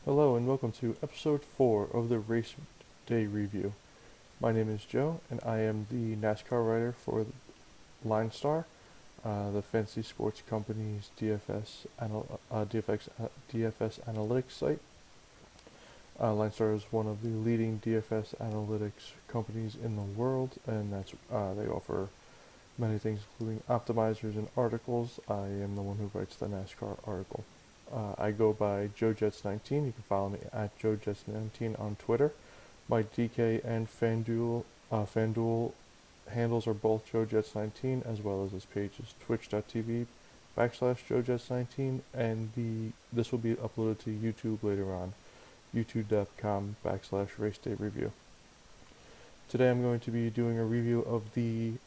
Hello and welcome to episode 4 of the Raceday review. My name is Joe and I am the NASCAR writer for Line Star, the fantasy sports company's DFS analytics site. Line Star is one of the leading DFS analytics companies in the world, and they offer many things including optimizers and articles. I am the one who writes the NASCAR article. I go by JoeJets19. You can follow me at JoeJets19 on Twitter. My DK and FanDuel handles are both JoeJets19, as well as this page is twitch.tv/JoeJets19, and this will be uploaded to YouTube later on, youtube.com/RaceDayReview. Today I'm going to be doing a review of the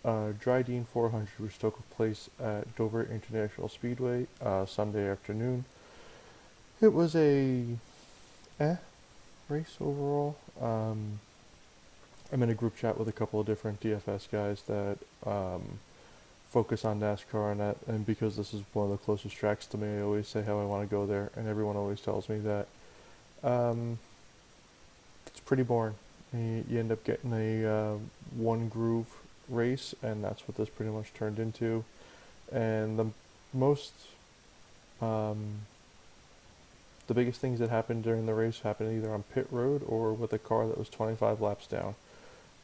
Drydene 400, which took place at Dover International Speedway Sunday afternoon. It was a race overall. I'm in a group chat with a couple of different DFS guys that focus on NASCAR, and because this is one of the closest tracks to me, I always say how I want to go there, and everyone always tells me that it's pretty boring. You end up getting a one groove race, and that's what this pretty much turned into. And most the biggest things that happened during the race happened either on pit road or with a car that was 25 laps down,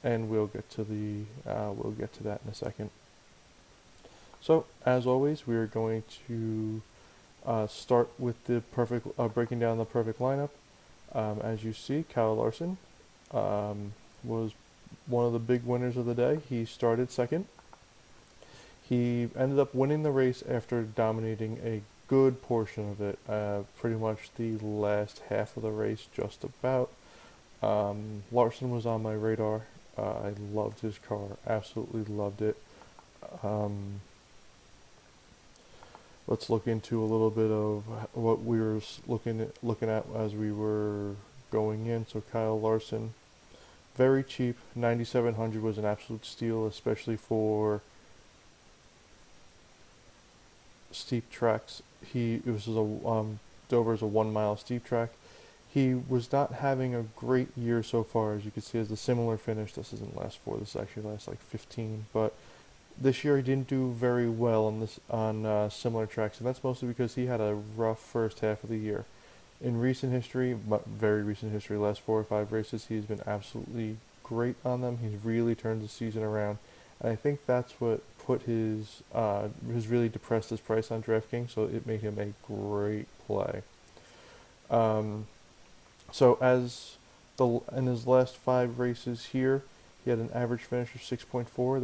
and we'll get to that in a second. So as always, we are going to start with the breaking down the perfect lineup. As you see, Kyle Larson was one of the big winners of the day. He started second. He ended up winning the race after dominating a good portion of it, pretty much the last half of the race, just about. Larson was on my radar. I loved his car, absolutely loved it. Let's look into a little bit of what we were looking at as we were going in. So Kyle Larson, very cheap, 9,700 was an absolute steal, especially for steep tracks. Dover is a 1 mile steep track. He was not having a great year so far, as you can see, as the similar finish. This isn't last 4. This actually lasts like 15. But this year he didn't do very well on similar tracks, and that's mostly because he had a rough first half of the year. In recent history, very recent history, last 4 or 5 races, he's been absolutely great on them. He's really turned the season around, and I think that's what put has really depressed his price on DraftKings, so it made him a great play. So in his last 5 races here, he had an average finish of 6.4.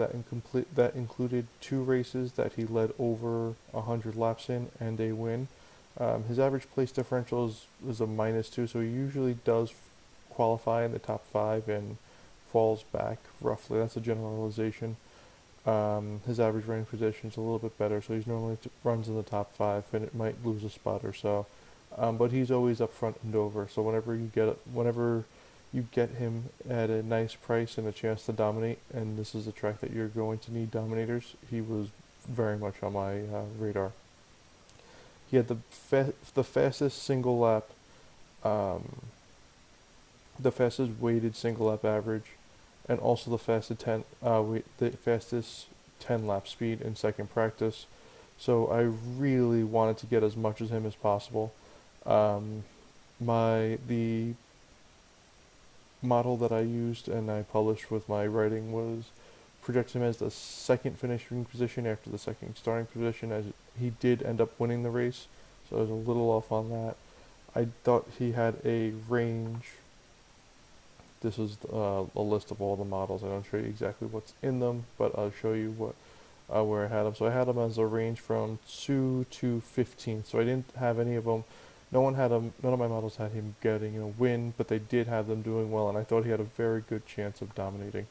That included 2 races that he led over 100 laps in and a win. His average place differential is a -2, so he usually does qualify in the top 5 and falls back roughly. That's a generalization. His average running position is a little bit better, so he's normally runs in the top 5, and it might lose a spot or so. But he's always up front and over. So whenever you get him at a nice price and a chance to dominate, and this is a track that you're going to need dominators, he was very much on my radar. He had the fastest single lap, the fastest weighted single lap average, and also the fastest 10 lap speed in second practice. So I really wanted to get as much as him as possible. The model that I used and I published with my writing was projected him as the second finishing position after the second starting position, as he did end up winning the race, so I was a little off on that. I thought he had a range. This is a list of all the models. I don't show you exactly what's in them, but I'll show you where I had him. So I had him as a range from 2 to 15. So I didn't have any of them. None of my models had him getting a win, but they did have them doing well, and I thought he had a very good chance of dominating.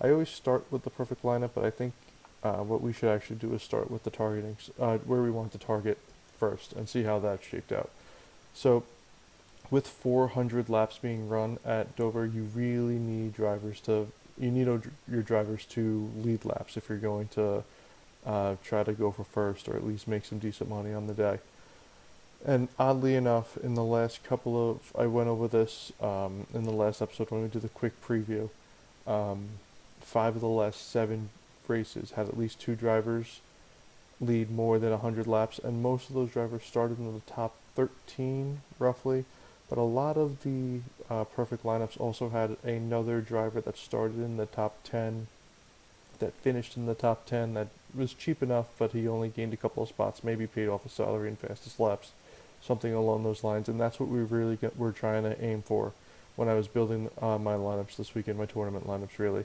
I always start with the perfect lineup, but I think what we should actually do is start with the targeting, where we want to target first, and see how that shaped out. So with 400 laps being run at Dover, you really need your drivers to lead laps if you're going to try to go for first, or at least make some decent money on the day. And oddly enough, in the last couple of, I went over this in the last episode when we did the quick preview. Um, 5 of the last 7 races had at least 2 drivers lead more than 100 laps, and most of those drivers started in the top 13, roughly. But a lot of the perfect lineups also had another driver that started in the top 10, that finished in the top 10, that was cheap enough, but he only gained a couple of spots, maybe paid off his salary in fastest laps, something along those lines. And that's what we really were trying to aim for when I was building my lineups this weekend, my tournament lineups, really.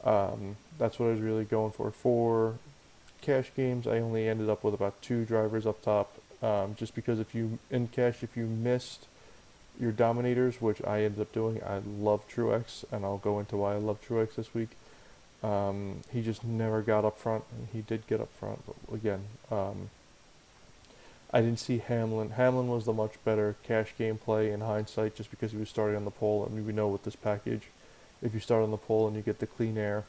That's what I was really going for. For cash games, I only ended up with about 2 drivers up top, just because in cash, if you missed your dominators, which I ended up doing, I love Truex, and I'll go into why I love Truex this week. He just never got up front, and he did get up front, but again, I didn't see Hamlin. Hamlin was the much better cash game play in hindsight, just because he was starting on the pole. I mean, we know with this package, if you start on the pole and you get the clean air,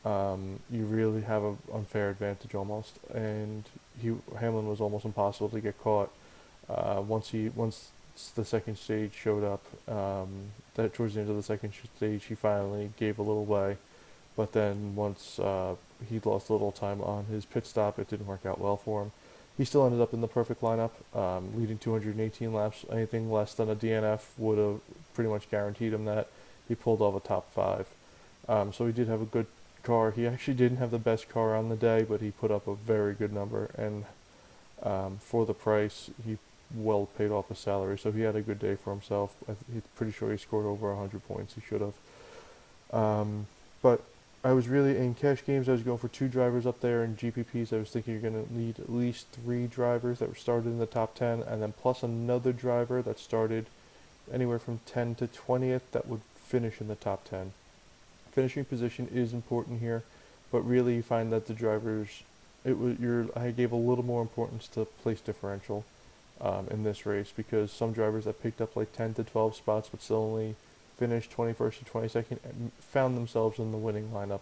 you really have an unfair advantage almost. And Hamlin was almost impossible to get caught once the second stage showed up. That towards the end of the second stage, he finally gave a little way. But then once he lost a little time on his pit stop, it didn't work out well for him. He still ended up in the perfect lineup, leading 218 laps. Anything less than a DNF would have pretty much guaranteed him that. He pulled off a top 5. So he did have a good car. He actually didn't have the best car on the day, but he put up a very good number. And for the price, he well paid off his salary. So he had a good day for himself. He's pretty sure he scored over 100 points. He should have. But I was really, in cash games, I was going for 2 drivers up there. In GPPs, I was thinking you're going to need at least 3 drivers that were started in the top 10, and then plus another driver that started anywhere from 10 to 20th that would finish in the top 10. Finishing position is important here, but really you find that the drivers, I gave a little more importance to place differential in this race, because some drivers that picked up like 10 to 12 spots but still only finished 21st or 22nd found themselves in the winning lineup.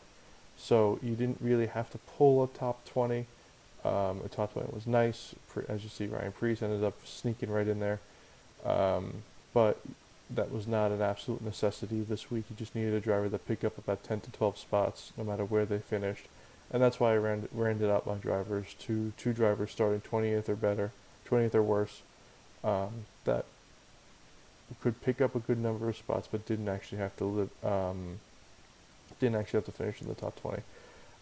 So you didn't really have to pull a top 20. A top 20 was nice. As you see, Ryan Preece ended up sneaking right in there. But that was not an absolute necessity this week. You just needed a driver that picked up about 10 to 12 spots, no matter where they finished. And that's why I rounded out my drivers to 2 drivers starting 20th or better, 20th or worse, that could pick up a good number of spots, but didn't actually have to finish in the top 20.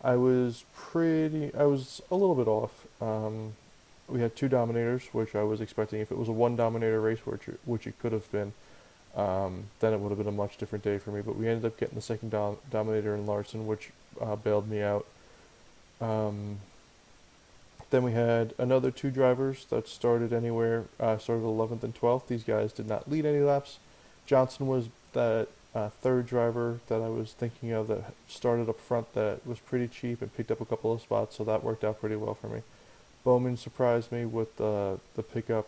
I was a little bit off. We had 2 dominators, which I was expecting. If it was a 1 dominator race, which it could have been, then it would have been a much different day for me. But we ended up getting the second dominator in Larson, which bailed me out. Then we had another 2 drivers that started 11th and 12th. These guys did not lead any laps. Johnson was that 3rd driver that I was thinking of that started up front, that was pretty cheap and picked up a couple of spots, so that worked out pretty well for me. Bowman surprised me with the pickup,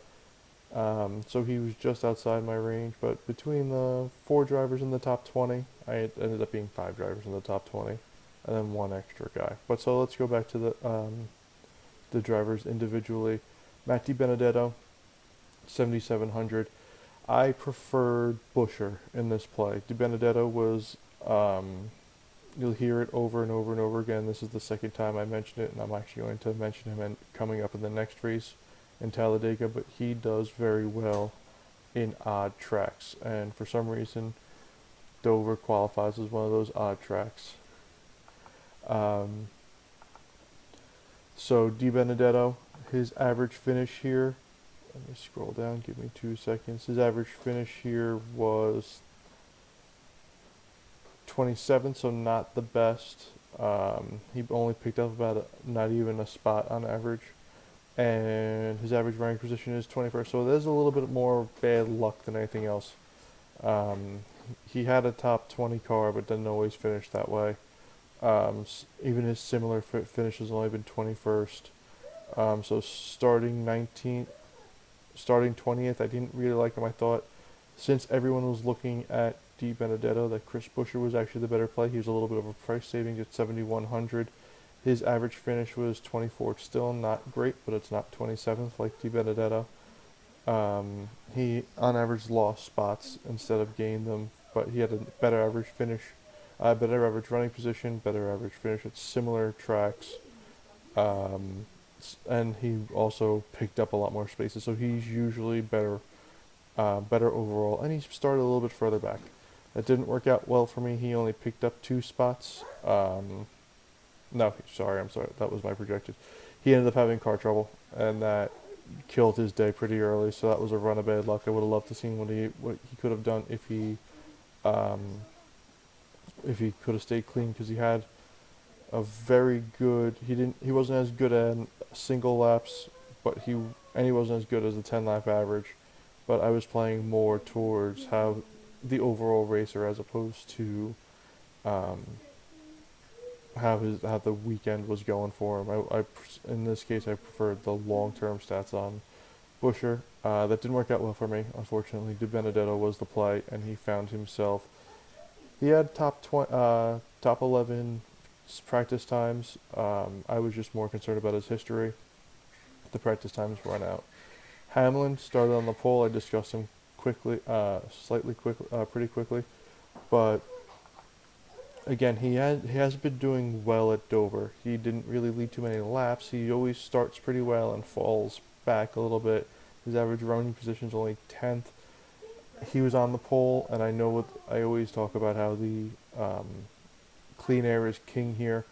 so he was just outside my range. But between the 4 drivers in the top 20, I ended up being 5 drivers in the top 20, and then 1 extra guy. But so let's go back to the drivers individually. Matt DiBenedetto, 7,700. I preferred Buescher in this play. DiBenedetto was, you'll hear it over and over and over again. This is the second time I mentioned it, and I'm actually going to mention him coming up in the next race in Talladega, but he does very well in odd tracks. And for some reason, Dover qualifies as one of those odd tracks. So DiBenedetto, his average finish here, let me scroll down, give me 2 seconds. His average finish here was 27th, so not the best. He only picked up about not even a spot on average. And his average rank position is 21st, so there's a little bit more bad luck than anything else. He had a top 20 car, but didn't always finish that way. Even his similar finish has only been 21st. So starting 20th, I didn't really like him. I thought, since everyone was looking at DiBenedetto, that Chris Buescher was actually the better play. He was a little bit of a price savings at 7,100. His average finish was 24th. Still not great, but it's not 27th like DiBenedetto. He on average lost spots instead of gained them, but he had a better average finish, better average running position, better average finish at similar tracks, um, and he also picked up a lot more spaces. So he's usually better overall, and he started a little bit further back. That didn't work out well for me. He only picked up 2 spots. No, sorry, I'm sorry. That was my projected. He ended up having car trouble, and that killed his day pretty early. So that was a run of bad luck. I would have loved to see what he could have done um, if he could have stayed clean, because he had a very good. He wasn't as good at single laps, but he wasn't as good as the 10 lap average. But I was playing more towards how the overall racer as opposed to um, how the weekend was going for him. In this case I preferred the long term stats on Busher. That didn't work out well for me, unfortunately. De Benedetto was the play, and he found himself. He had top 11 practice times. I was just more concerned about his history. The practice times run out. Hamlin started on the pole. I discussed him pretty quickly, but again, he has been doing well at Dover. He didn't really lead too many laps. He always starts pretty well and falls back a little bit. His average running position is only 10th. He was on the pole, and I know what I always talk about how the clean air is king here.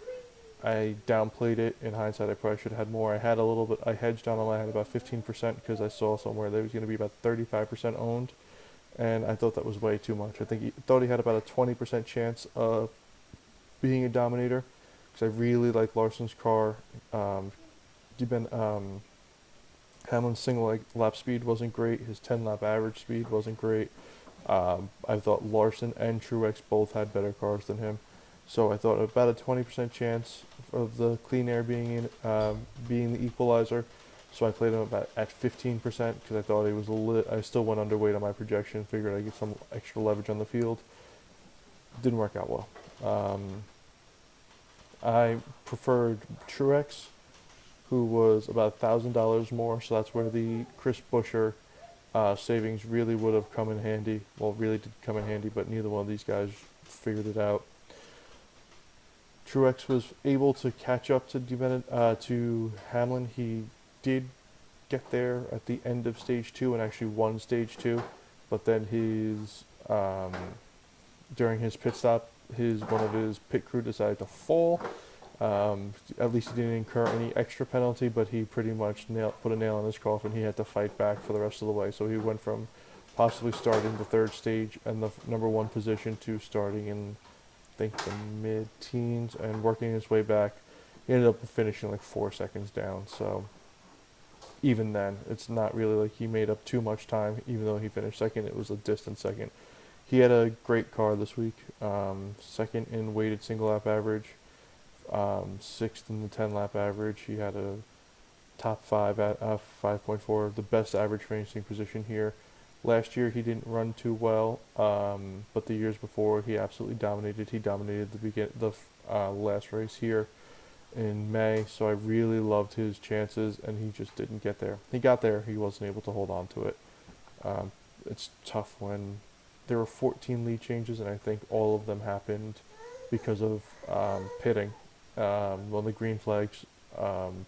I downplayed it. In hindsight, I probably should have had more. I had a little bit. I hedged on him. I had about 15% because I saw somewhere that he was going to be about 35% owned, and I thought that was way too much. I thought he had about a 20% chance of being a dominator, because I really like Larson's car. Um, Hamlin's single lap speed wasn't great. His 10 lap average speed wasn't great. I thought Larson and Truex both had better cars than him. So I thought about a 20% chance of the clean air being the equalizer. So I played him about at 15% because I thought he was I still went underweight on my projection. Figured I'd get some extra leverage on the field. Didn't work out well. I preferred Truex, who was about $1,000 more. So that's where the Chris Buescher savings really would have come in handy. Well, really did come in handy, but neither one of these guys figured it out. Truex was able to catch up to Hamlin. He did get there at the end of stage 2 and actually won stage 2, but then during his pit stop, one of his pit crew decided to fall. At least he didn't incur any extra penalty, but he pretty much put a nail in his coffin. He had to fight back for the rest of the way. So he went from possibly starting the third stage and the number 1 position to starting in, I think, the mid-teens and working his way back. He ended up finishing like 4 seconds down. So even then, it's not really like he made up too much time. Even though he finished second, it was a distant second. He had a great car this week. Second in weighted single lap average. 6th in the 10 lap average. He had a top 5 at 5.4, the best average finishing position here. Last year he didn't run too well, but the years before he absolutely dominated. He dominated the last race here in May, so I really loved his chances, and he just didn't get there. He got there, he wasn't able to hold on to it. It's tough when there were 14 lead changes, and I think all of them happened because of pitting. When the green flags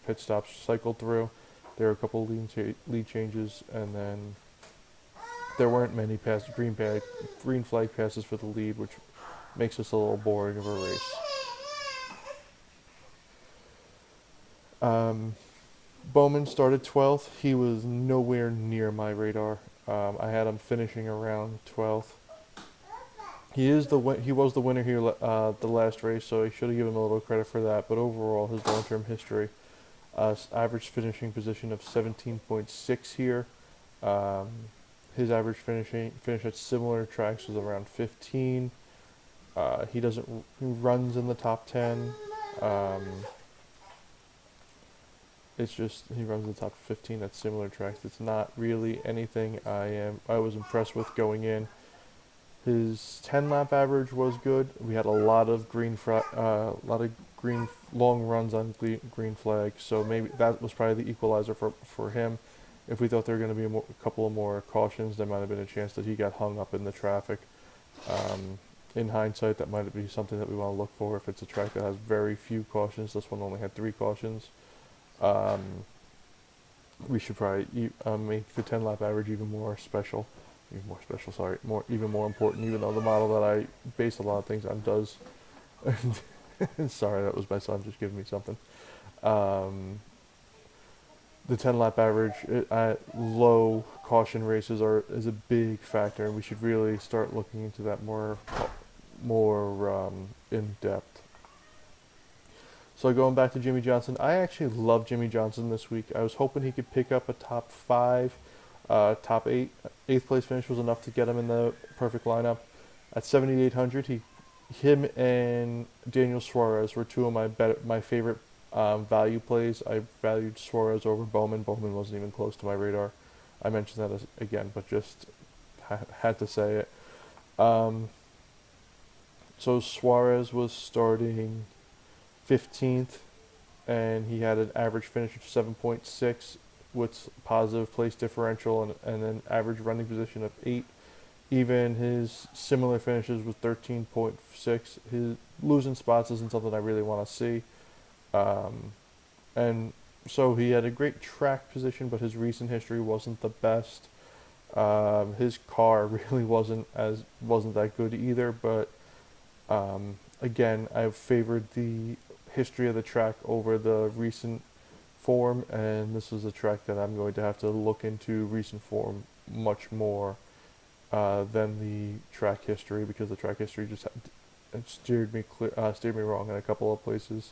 pit stops cycled through, there were a couple lead changes, and then there weren't many green flag passes for the lead, which makes this a little boring of a race. Bowman started 12th. He was nowhere near my radar. I had him finishing around 12th. He was the winner here the last race, so I should have given him a little credit for that. But overall, his long-term history, average finishing position of 17.6 here. His average finish at similar tracks was around 15. He runs in the top 10. It's just he runs in the top 15 at similar tracks. It's not really anything I was impressed with going in. His 10 lap average was good. We had a lot of green long runs on green flag, so maybe that was probably the equalizer for him. if we thought there were going to be a couple of more cautions, there might have been a chance that he got hung up in the traffic. In hindsight, that might be something that we want to look for. If it's a track that has very few cautions, this one only had 3 cautions. Um, we should probably make the 10 lap average even more special. Even more important, even though the model that I base a lot of things on does. Sorry, that was my son just giving me something. Um, the 10 lap average at low caution races is a big factor, and we should really start looking into that more in depth. So going back to Jimmy Johnson, I actually love Jimmy Johnson this week. I was hoping he could pick up a top 5, top 8. 8th place finish was enough to get him in the perfect lineup. At 7,800, him and Daniel Suarez were two of my favorite value plays. I valued Suarez over Bowman. Bowman wasn't even close to my radar. I mentioned that again, but just had to say it. So Suarez was starting 15th, and he had an average finish of 7.6 with positive place differential and an average running position of 8. Even his similar finishes with 13.6. His losing spots isn't something I really want to see. And so he had a great track position, but his recent history wasn't the best. His car really wasn't that good either. But again, I've favored the history of the track over the recent form, and this is a track that I'm going to have to look into recent form much more than the track history, because the track history just steered me wrong in a couple of places.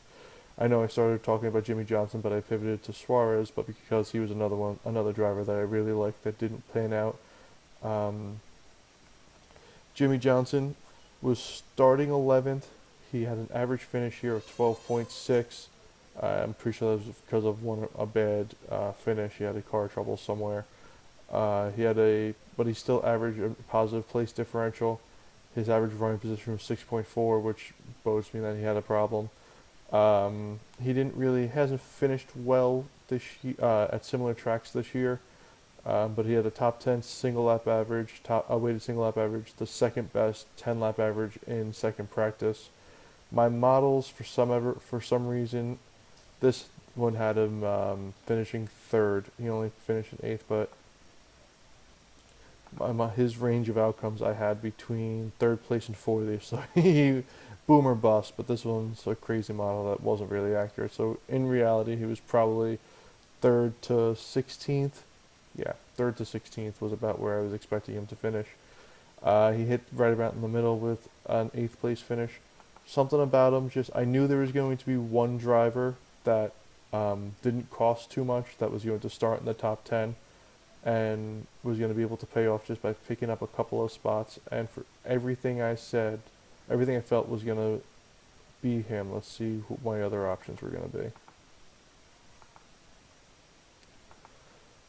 I know I started talking about Jimmy Johnson, but I pivoted to Suarez, but because he was another driver that I really liked that didn't pan out. Jimmy Johnson was starting 11th. He had an average finish here of 12.6. I'm pretty sure that was because of a bad finish. He had a car trouble somewhere. But he still averaged a positive place differential. His average running position was 6.4, which bodes me that he had a problem. He hasn't finished well this at similar tracks this year, but he had a top 10 single lap average, weighted single lap average, the second best 10 lap average in second practice. My models, for some reason, this one had him finishing 3rd. He only finished in 8th, but his range of outcomes I had between 3rd place and 4th. So he boom or bust, but this one's a crazy model that wasn't really accurate. So in reality, he was probably 3rd to 16th. Yeah, 3rd to 16th was about where I was expecting him to finish. He hit right about in the middle with an 8th place finish. Something about him, I knew there was going to be one driver that didn't cost too much, that was going to start in the top 10 and was going to be able to pay off just by picking up a couple of spots. And for everything I felt was going to be him. Let's see who my other options were going to be.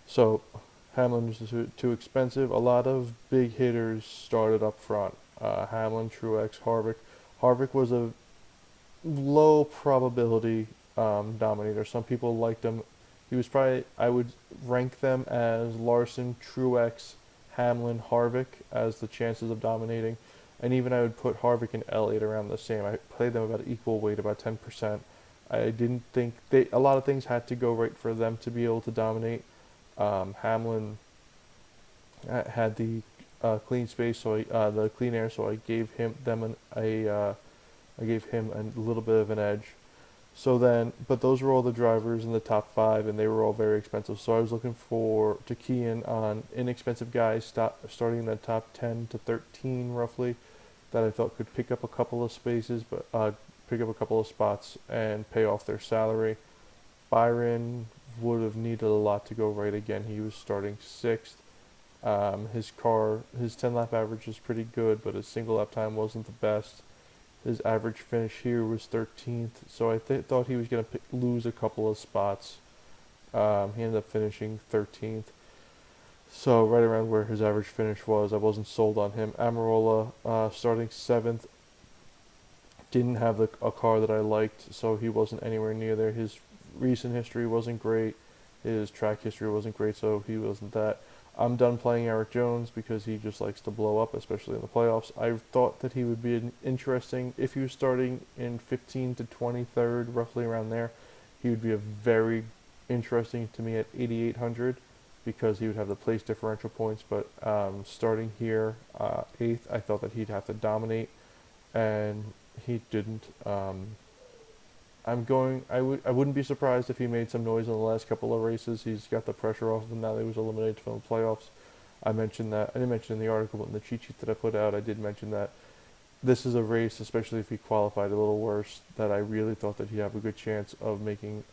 So Hamlin was too expensive. A lot of big hitters started up front. Hamlin, Truex, Harvick. Harvick was a low probability dominator. Some people liked him. I would rank them as Larson, Truex, Hamlin, Harvick as the chances of dominating. And even I would put Harvick and Elliott around the same. I played them about equal weight, about 10%. I didn't think a lot of things had to go right for them to be able to dominate. Hamlin had the clean space, the clean air, so I gave him a little bit of an edge. So then, but those were all the drivers in the top 5, and they were all very expensive. So I was looking to key in on inexpensive guys, starting in the top 10 to 13 roughly, that I thought could pick up a couple of spots and pay off their salary. Byron would have needed a lot to go right again. He was starting 6th. His 10 lap average was pretty good, but his single lap time wasn't the best. His average finish here was 13th, so I thought he was going to lose a couple of spots. He ended up finishing 13th. So right around where his average finish was, I wasn't sold on him. Amarola, starting 7th, didn't have a car that I liked, so he wasn't anywhere near there. His recent history wasn't great. His track history wasn't great, so he wasn't that. I'm done playing Eric Jones because he just likes to blow up, especially in the playoffs. I thought that he would be interesting if he was starting in 15 to 23rd, roughly around there. He would be a very interesting to me at 8,800 because he would have the place differential points. But starting here, eighth, I thought that he'd have to dominate, and he didn't. I wouldn't be surprised if he made some noise in the last couple of races. He's got the pressure off of him now that he was eliminated from the playoffs. I mentioned that. I didn't mention in the article, but in the cheat sheet that I put out, I did mention that this is a race, especially if he qualified a little worse, that I really thought that he'd have a good chance of doing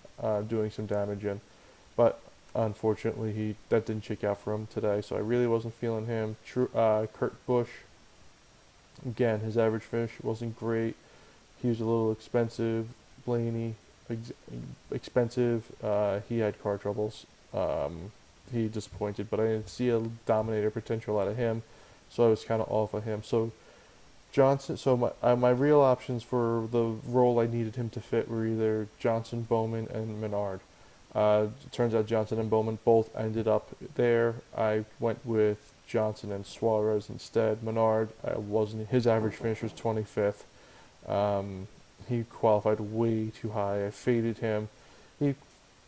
some damage in. But unfortunately, that didn't check out for him today, so I really wasn't feeling him. Kurt Busch, again, his average finish wasn't great. He was a little expensive. Blaney, expensive. He had car troubles. He disappointed, but I didn't see a dominator potential out of him, so I was kind of off of him. So Johnson. So my real options for the role I needed him to fit were either Johnson, Bowman, and Menard. It turns out Johnson and Bowman both ended up there. I went with Johnson and Suarez instead. Menard wasn't. His average finish was 25th. He qualified way too high. I faded him. He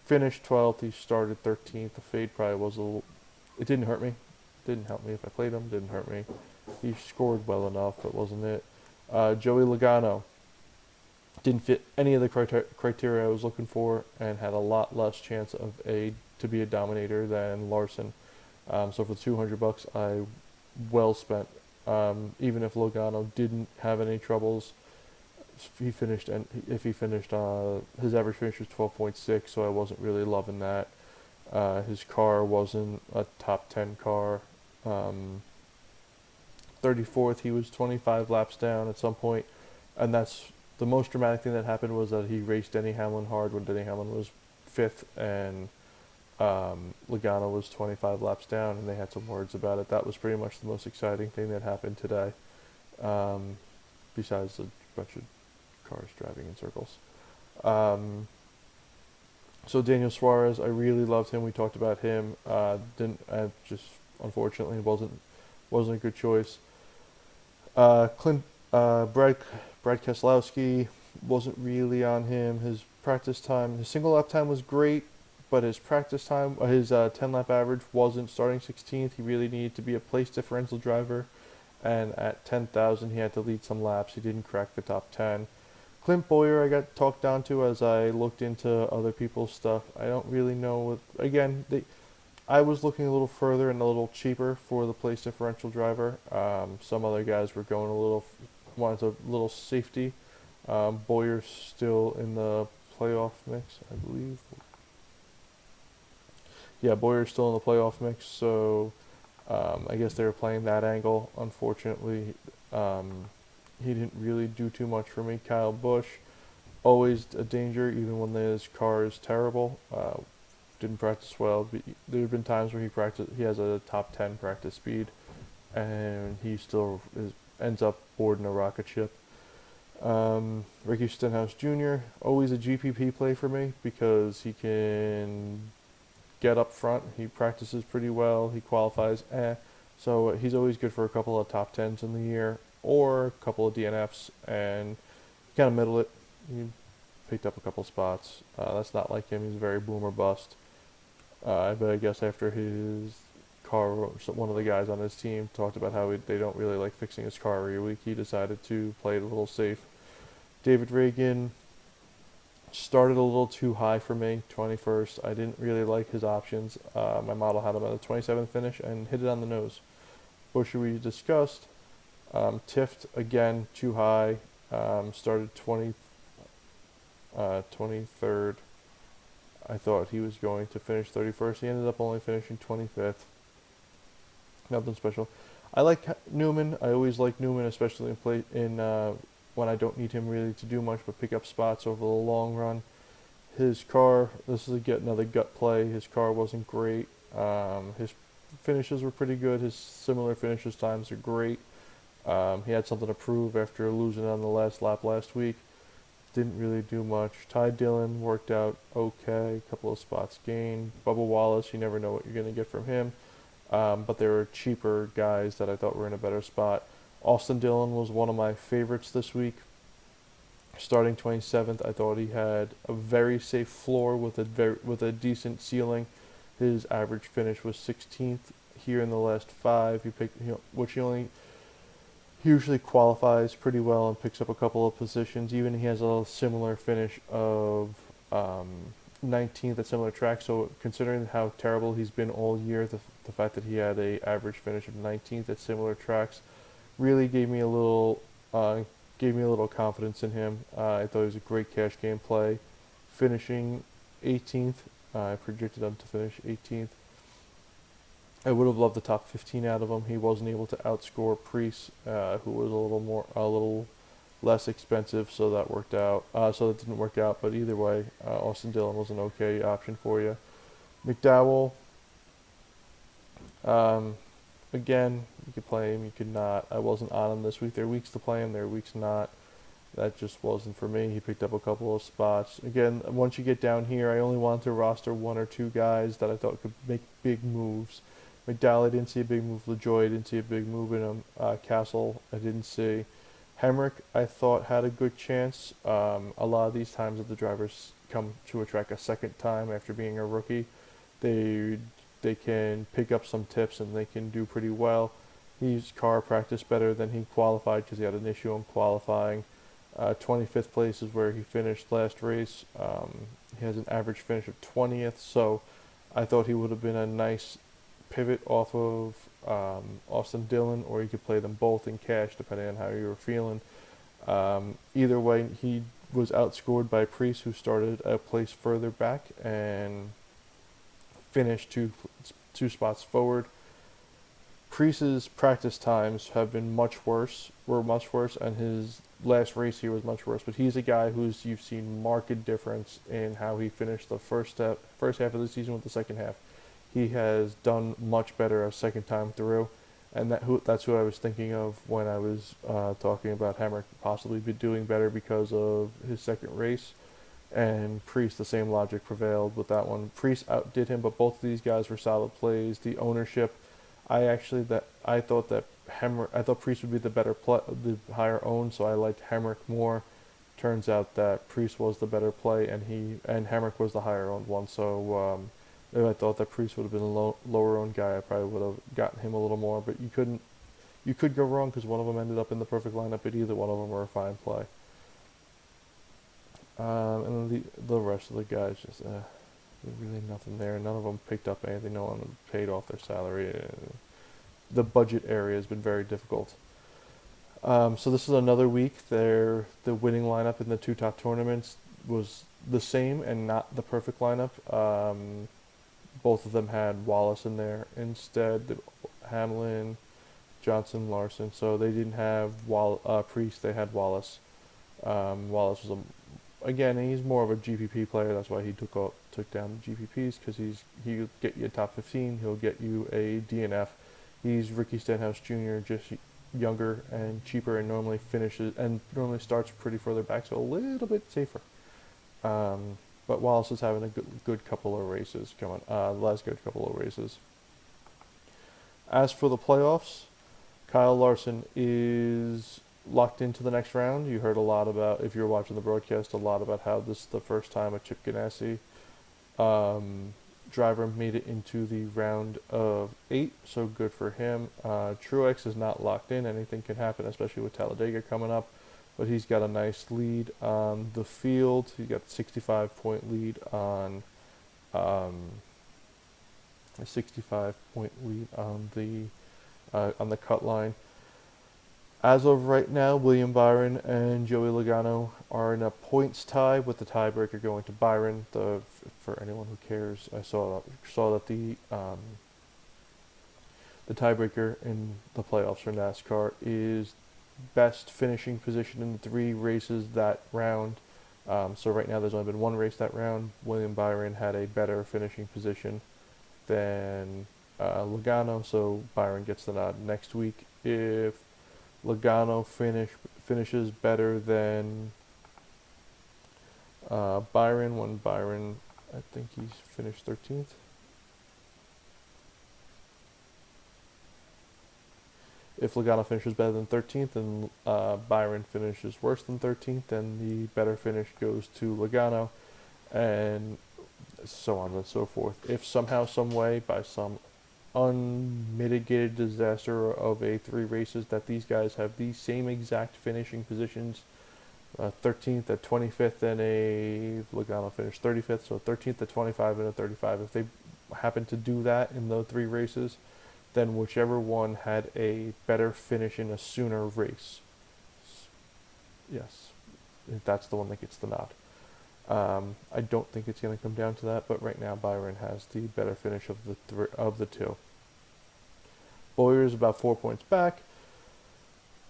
finished 12th. He started 13th. The fade probably was a little. It didn't hurt me. Didn't help me if I played him. Didn't hurt me. He scored well enough, but wasn't it. Joey Logano didn't fit any of the criteria I was looking for, and had a lot less chance to be a dominator than Larson. So for $200, I well spent. Even if Logano didn't have any troubles, his average finish was 12.6, so I wasn't really loving that. His car wasn't a top 10 car. 34th, he was 25 laps down at some point, and that's the most dramatic thing that happened was that he raced Denny Hamlin hard when Denny Hamlin was 5th, and Logano was 25 laps down, and they had some words about it. That was pretty much the most exciting thing that happened today, besides a bunch of cars driving in circles. So Daniel Suarez, I really loved him. We talked about him. Just unfortunately wasn't a good choice. Brad Keselowski, wasn't really on him. His single lap time was great, but his practice time, his 10 lap average wasn't. Starting 16th, he really needed to be a place differential driver, and at 10,000 he had to lead some laps. He didn't crack the top 10. Clint Bowyer, I got talked down to as I looked into other people's stuff. I don't really know I was looking a little further and a little cheaper for the place differential driver. Some other guys were wanted a little safety. Bowyer's still in the playoff mix, I believe. Yeah, Bowyer's still in the playoff mix, so I guess they were playing that angle. Unfortunately, he didn't really do too much for me. Kyle Busch, always a danger, even when his car is terrible. Didn't practice well. There have been times where he has a top 10 practice speed, and he still ends up boarding a rocket ship. Ricky Stenhouse Jr., always a GPP play for me because he can get up front. He practices pretty well. He qualifies, so he's always good for a couple of top 10s in the year or a couple of DNFs, and kind of middle it. He picked up a couple spots. That's not like him. He's very boom or bust. But I guess after his car, one of the guys on his team talked about how they don't really like fixing his car every week, he decided to play it a little safe. David Reagan started a little too high for me, 21st. I didn't really like his options. My model had him at a 27th finish and hit it on the nose. Buescher we discussed. Tift, again, too high. Started 23rd. I thought he was going to finish 31st. He ended up only finishing 25th. Nothing special. I like Newman. I always like Newman, especially when I don't need him really to do much but pick up spots over the long run. His car, this is another gut play. His car wasn't great. His finishes were pretty good. His similar finishes times are great. He had something to prove after losing on the last lap last week. didn't really do much. Ty Dillon worked out okay, a couple of spots gained. Bubba Wallace, you never know what you're going to get from him. But there were cheaper guys that I thought were in a better spot. Austin Dillon was one of my favorites this week. Starting 27th, I thought he had a very safe floor with a decent ceiling. His average finish was 16th here in the last five. Which he usually qualifies pretty well and picks up a couple of positions. Even he has a similar finish of 19th at similar tracks. So considering how terrible he's been all year, the fact that he had a average finish of 19th at similar tracks really gave me a little confidence in him. I thought he was a great cash game play, finishing 18th. I predicted him to finish 18th. I would have loved the top 15 out of him. He wasn't able to outscore Priest, who was a little less expensive, so that worked out. So that didn't work out, but either way, Austin Dillon was an okay option for you. McDowell, um, again, you could play him, you could not. I wasn't on him this week. There are weeks to play him, there are weeks not. That just wasn't for me. He picked up a couple of spots. Again, once you get down here, I only wanted to roster one or two guys that I thought could make big moves. McDowell, I didn't see a big move. LaJoy, I didn't see a big move in him. Castle, I didn't see. Hemrick, I thought had a good chance. A lot of these times that the drivers come to a track a second time after being a rookie, they they can pick up some tips and they can do pretty well. His car practiced better than he qualified because he had an issue in qualifying. 25th place is where he finished last race. He has an average finish of 20th, so I thought he would have been a nice pivot off of Austin Dillon, or you could play them both in cash depending on how you were feeling. Either way, he was outscored by Priest, who started a place further back and finished two spots forward. Priest's practice times have been much worse, and his last race here was much worse. But he's a guy you've seen marked difference in how he finished the first half of the season with the second half. He has done much better a second time through, and that's who I was thinking of when I was talking about Hemrick possibly be doing better because of his second race. And Priest, the same logic prevailed with that one. Priest outdid him, but both of these guys were solid plays. The ownership, I thought Priest would be the higher owned, so I liked Hemrick more. Turns out that Priest was the better play, and Hemrick was the higher owned one. So if I thought that Priest would have been a lower owned guy, I probably would have gotten him a little more. But you could go wrong because one of them ended up in the perfect lineup, but either one of them were a fine play. And then the rest of the guys just really nothing there. None of them picked up anything. No one paid off their salary. The budget area has been very difficult. So this is another week. The winning lineup in the two top tournaments was the same and not the perfect lineup. Both of them had Wallace in there instead. Hamlin, Johnson, Larson. So they didn't have Priest. They had Wallace. Wallace was again, he's more of a GPP player. That's why he took down the GPPs, because he'll get you a top 15. He'll get you a DNF. He's Ricky Stenhouse Jr., just younger and cheaper, and normally starts pretty further back, so a little bit safer. But Wallace is having a good couple of races coming. The last good couple of races. As for the playoffs, Kyle Larson is locked into the next round. You heard a lot about, if you were watching the broadcast, a lot about how this is the first time a Chip Ganassi driver made it into the round of 8, so good for him. Truex is not locked in. Anything can happen, especially with Talladega coming up, but he's got a nice lead on the field. He's got a 65-point lead on the cut line. As of right now, William Byron and Joey Logano are in a points tie, with the tiebreaker going to Byron. For anyone who cares, I saw that the tiebreaker in the playoffs for NASCAR is best finishing position in the 3 races that round. So right now there's only been 1 race that round. William Byron had a better finishing position than Logano, so Byron gets the nod next week. If Logano finishes better than Byron, when Byron, I think he's finished 13th. If Logano finishes better than 13th and Byron finishes worse than 13th, then the better finish goes to Logano, and so on and so forth. If somehow, some way, by some unmitigated disaster of a 3 races that these guys have the same exact finishing positions, 13th at 25th, and a Logano finished 35th, so 13th at 25 and a 35. If they happen to do that in the 3 races, then whichever one had a better finish in a sooner race, yes, that's the one that gets the nod. I don't think it's going to come down to that, but right now Byron has the better finish of the two. Bowyer's about 4 points back.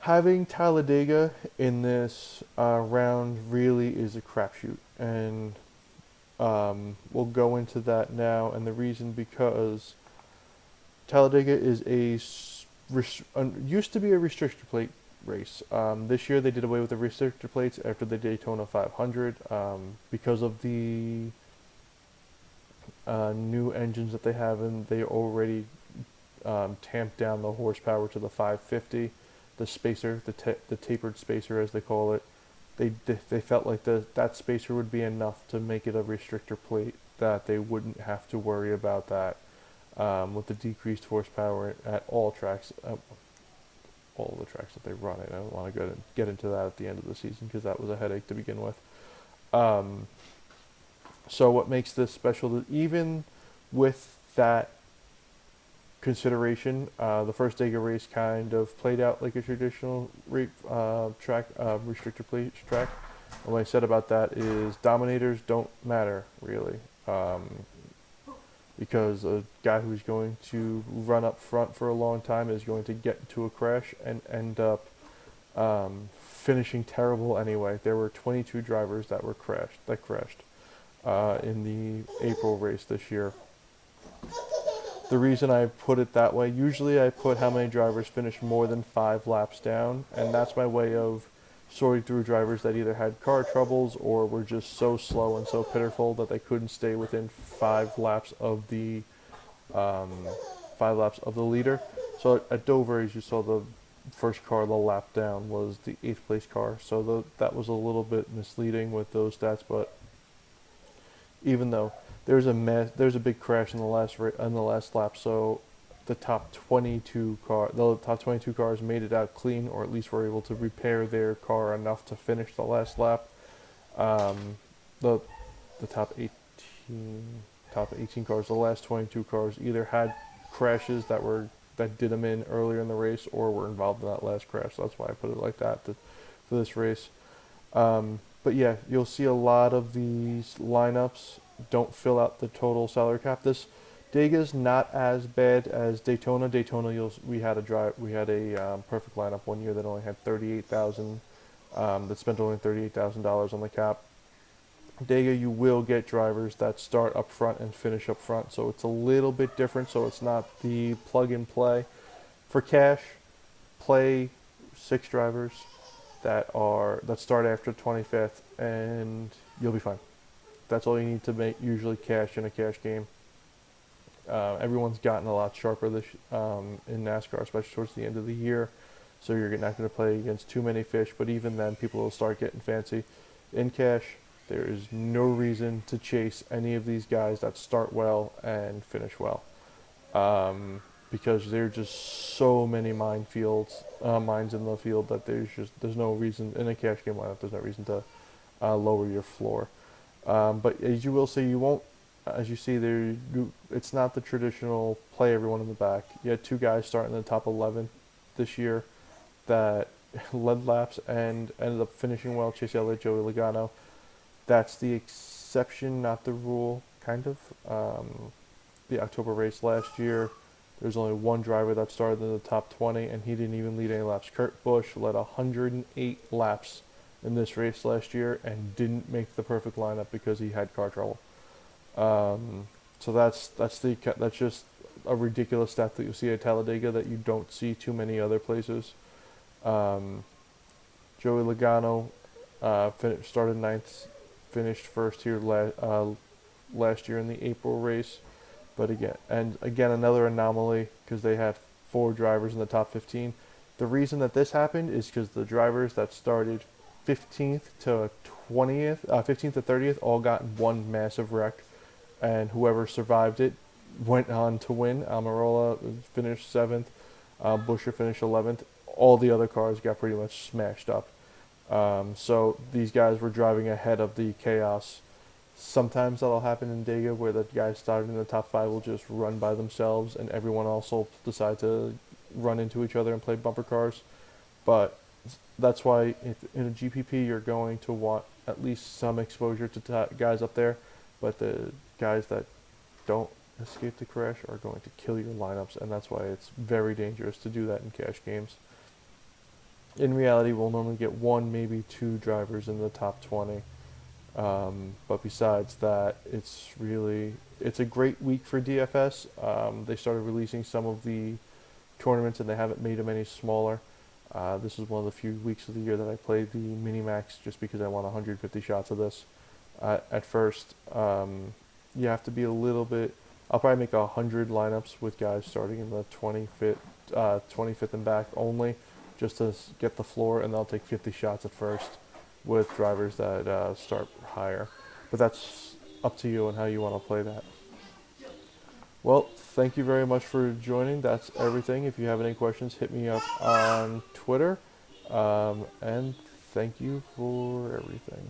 Having Talladega in this round really is a crapshoot, and we'll go into that now. And the reason, because Talladega is used to be a restrictor plate race. This year they did away with the restrictor plates after the Daytona 500 because of the new engines that they have, and they already tamped down the horsepower to the 550. The spacer, the tapered spacer as they call it, they felt like that spacer would be enough to make it a restrictor plate, that they wouldn't have to worry about that with the decreased horsepower at all tracks, all the tracks that they run it. I don't want to get into that at the end of the season because that was a headache to begin with. So what makes this special, that even with that consideration, the first Dega race kind of played out like a traditional restrictor plate track. And what I said about that is dominators don't matter really, because a guy who's going to run up front for a long time is going to get into a crash and end up finishing terrible anyway. There were 22 drivers that crashed in the April race this year. The reason I put it that way, usually I put how many drivers finish more than 5 laps down, and that's my way of sorting through drivers that either had car troubles or were just so slow and so pitiful that they couldn't stay within 5 laps of the 5 laps of the leader. So at Dover, as you saw, the first car the lap down was the 8th place car, so that was a little bit misleading with those stats. But even though there's a big crash in the last lap, so the top 22 cars made it out clean, or at least were able to repair their car enough to finish the last lap. The top 18 cars, the last 22 cars, either had crashes that did them in earlier in the race, or were involved in that last crash. So that's why I put it like that for this race. But yeah, you'll see a lot of these lineups don't fill out the total salary cap. This Dega's not as bad as Daytona. We had a perfect lineup one year that only had 38,000. That spent only $38,000 on the cap. Dega, you will get drivers that start up front and finish up front, so it's a little bit different. So it's not the plug and play. For cash, play 6 drivers that start after 25th, and you'll be fine. That's all you need to make usually cash in a cash game. Everyone's gotten a lot sharper in NASCAR, especially towards the end of the year. So you're not going to play against too many fish, but even then, people will start getting fancy. In cash, there is no reason to chase any of these guys that start well and finish well, because there are just so many mines in the field that there's no reason in a cash game lineup. There's no reason to lower your floor. But as you will see, you won't. As you see there, it's not the traditional play everyone in the back. You had 2 guys starting in the top 11 this year that led laps and ended up finishing well. Chase Elliott, Joey Logano. That's the exception, not the rule, kind of. The October race last year, there's only 1 driver that started in the top 20, and he didn't even lead any laps. Kurt Busch led 108 laps in this race last year and didn't make the perfect lineup because he had car trouble. So that's just a ridiculous stat that you'll see at Talladega that you don't see too many other places. Joey Logano started 9th, finished first here last year in the April race. But again, another anomaly because they had 4 drivers in the top 15. The reason that this happened is because the drivers that started 15th to 20th, 15th to 30th, all got in one massive wreck, and whoever survived it went on to win. Almirola finished 7th, Buscher finished 11th. All the other cars got pretty much smashed up. So these guys were driving ahead of the chaos. Sometimes that'll happen in Dega where the guys starting in the top 5 will just run by themselves and everyone else will decide to run into each other and play bumper cars. But that's why in a GPP you're going to want at least some exposure to guys up there. But the guys that don't escape the crash are going to kill your lineups, and that's why it's very dangerous to do that in cash games. In reality, we'll normally get 1, maybe 2 drivers in the top 20. But besides that, it's a great week for DFS. They started releasing some of the tournaments and they haven't made them any smaller. This is one of the few weeks of the year that I played the Minimax just because I want 150 shots of this. At first, you have to be a little bit. I'll probably make 100 lineups with guys starting in the 25th and back only, just to get the floor, and they'll take 50 shots at first with drivers that start higher. But that's up to you and how you want to play that. Well, thank you very much for joining. That's everything. If you have any questions, hit me up on Twitter. And thank you for everything.